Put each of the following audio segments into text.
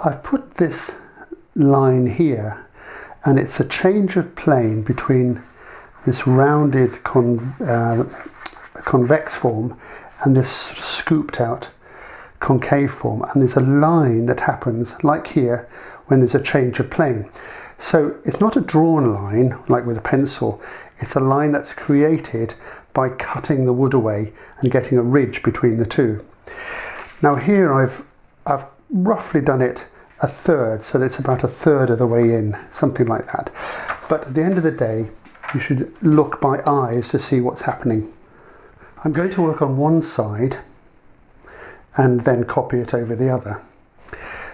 I've put this line here, and it's a change of plane between this rounded convex form and this scooped out concave form, and there's a line that happens like here when there's a change of plane. So it's not a drawn line like with a pencil, it's a line that's created by cutting the wood away and getting a ridge between the two. Now here I've roughly done it a third, so that's about a third of the way in, something like that. But at the end of the day, you should look by eyes to see what's happening. I'm going to work on one side and then copy it over the other.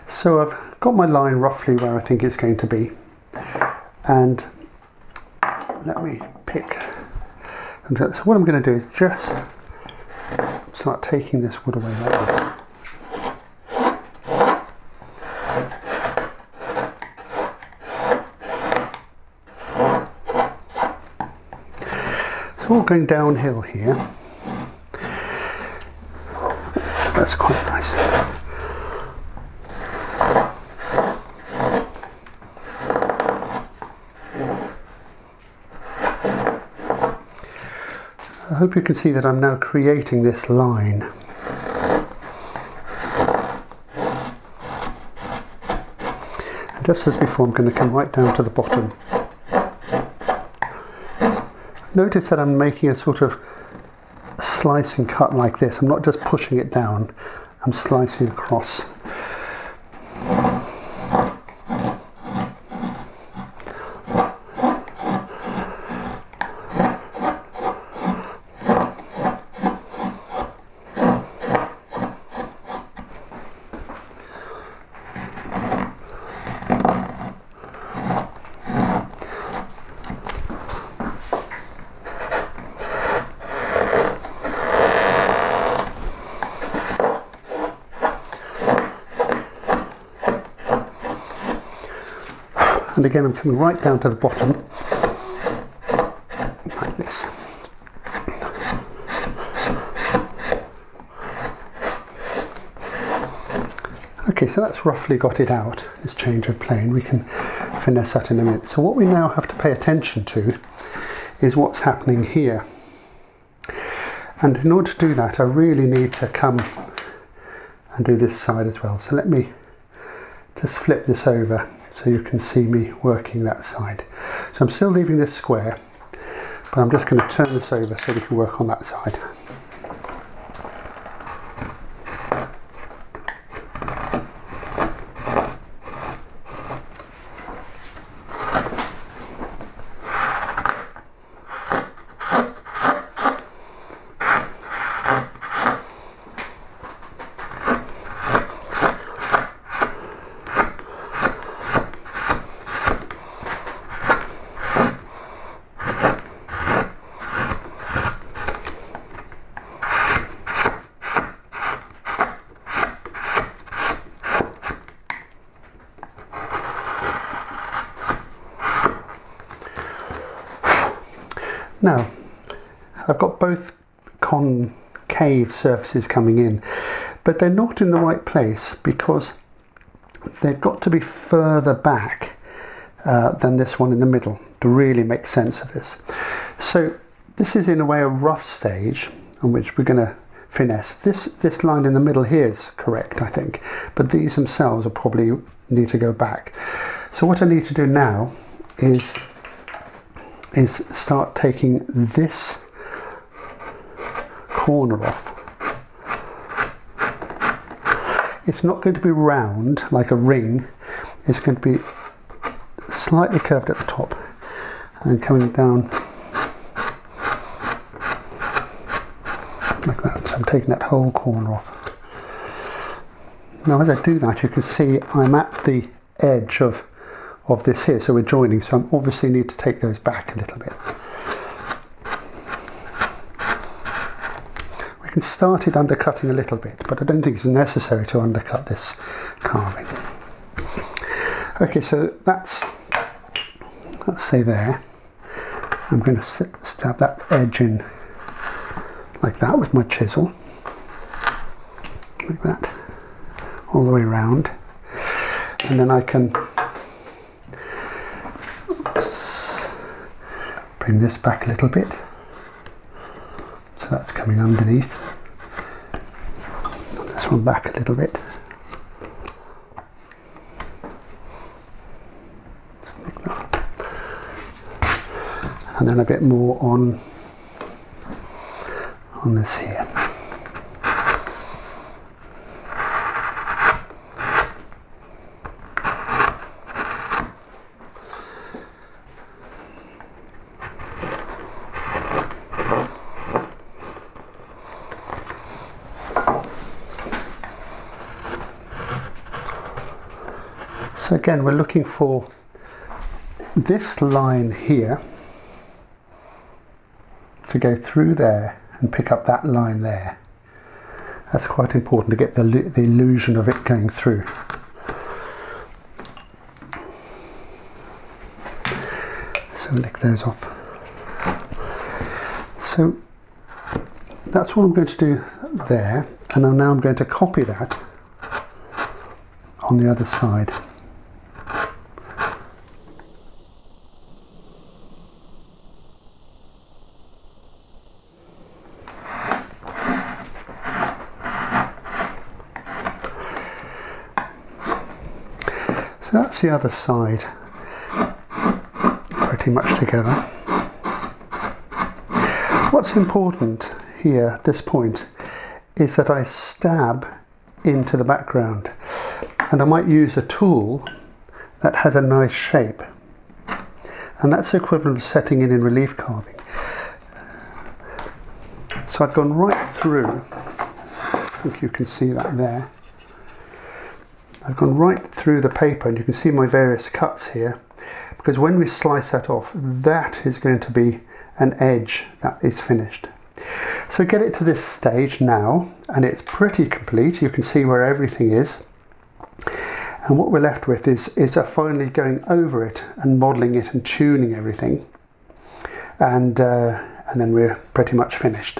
So I've got my line roughly where I think it's going to be, and let me pick. So what I'm going to do is just start taking this wood away like that. It's all going downhill here. That's quite nice. I hope you can see that I'm now creating this line. And just as before, I'm going to come right down to the bottom. Notice that I'm making a sort of slicing cut like this. I'm not just pushing it down, I'm slicing across. And again, I'm coming right down to the bottom, like this. Okay, so that's roughly got it out, this change of plane. We can finesse that in a minute. So what we now have to pay attention to is what's happening here. And in order to do that, I really need to come and do this side as well. So let me just flip this over so you can see me working that side. So I'm still leaving this square, but I'm just going to turn this over so we can work on that side. Now, I've got both concave surfaces coming in, but they're not in the right place because they've got to be further back than this one in the middle to really make sense of this. So this is in a way a rough stage on which we're going to finesse. This line in the middle here is correct, I think, but these themselves will probably need to go back. So what I need to do now is start taking this corner off. It's not going to be round like a ring, it's going to be slightly curved at the top and then coming down like that. So I'm taking that whole corner off. Now as I do that, you can see I'm at the edge of this here, so we're joining, so I obviously need to take those back a little bit. We can start it undercutting a little bit, but I don't think it's necessary to undercut this carving. Okay, so let's say there. I'm going to stab that edge in like that with my chisel, like that, all the way around. and then I can bring this back a little bit, so that's coming underneath. This one back a little bit. And then a bit more on this here. So again, we're looking for this line here to go through there and pick up that line there. That's quite important to get the illusion of it going through. So lick those off. So that's what I'm going to do there, and now I'm going to copy that on the other side. So that's the other side pretty much together. What's important here at this point is that I stab into the background, and I might use a tool that has a nice shape, and that's equivalent to setting in relief carving. So I've gone right through, I think you can see that there. I've gone right through the paper, and you can see my various cuts here, because when we slice that off, that is going to be an edge that is finished. So get it to this stage now, and it's pretty complete. You can see where everything is, and what we're left with is finally going over it and modelling it and tuning everything, and then we're pretty much finished.